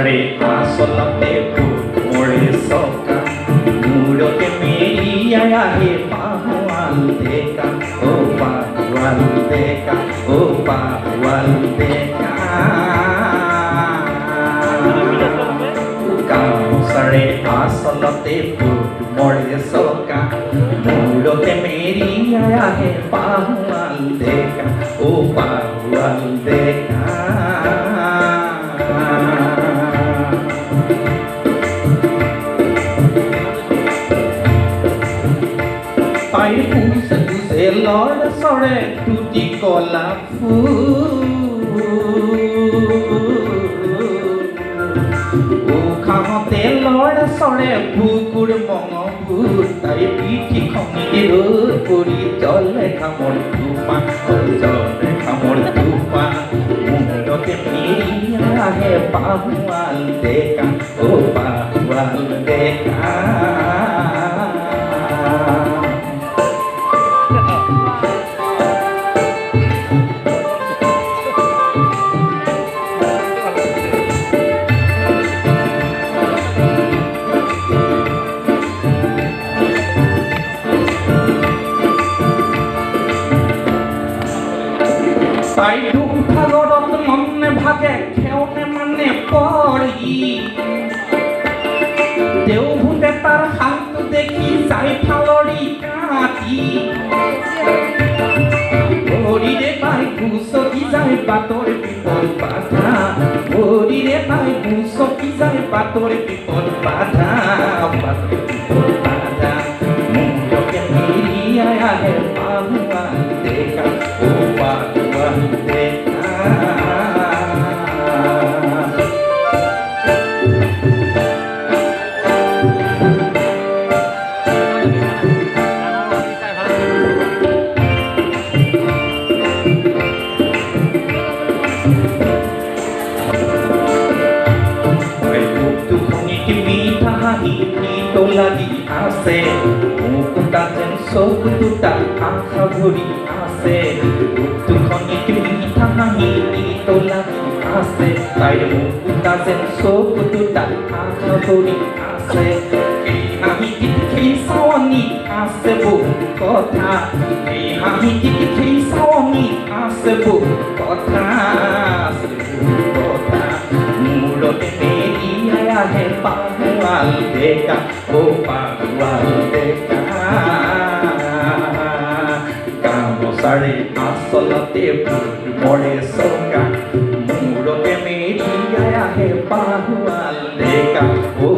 संसारे आसलते फूट मोरे सौका मूरते मेरी आया है पाहुआल देखा ओ पाहुआल देखा ओ पाहुआल देखा संसारे आसलते फूट मोरे सौका मूरते मेरी आया है पाहुआल देखा ओ पाहुआल देखा पाई फूस तुझे लड़ सड़े टूटी कोला ओ खाते लड़ सड़े भूकुड़ मंगू ताई पीठी खमी पड़ी चले खामर तुफा चले खामर तुफा मुंडके मिया है पाहुआल देखा ओ पाहुआल देखा তাই দুখ ভাগরত মনে ভাগে খেউনে মানে পড়ি দেউ ভূতে তার হাত দেখি যাই ফালরি কাটি ওরিরে পাই কুসকি যায় বাতর বিপদ বাধা ওরিরে পাই কুসকি যায় বাতর বিপদ বাধা বাতর বিপদ বাধা মুখকে মিরিয়া হে পাহুয়াল দেখা ও পাহুয়াল দেখা লাগি আছে মুকুটা যেন চকুটা আশা ভৰি আছে দুখনিত মিঠা হাঁহি তো লাগি আছে তাইৰ মুকুটা যেন চকুটা আশা ভৰি আছে এই হাঁহিটিত সেই চাৱনি আছে বহু কথা এই হাঁহিটিত সেই চাৱনি আছে বহু কথা আছে বহু কথা মূৰতে মেৰিয়াই আহে পাহুৱাল দেখা ओ पाहुआल देखा काम सारे आसलते फूट मोरे सौका मूरते मेरी आया है पाहुआल देखा ओ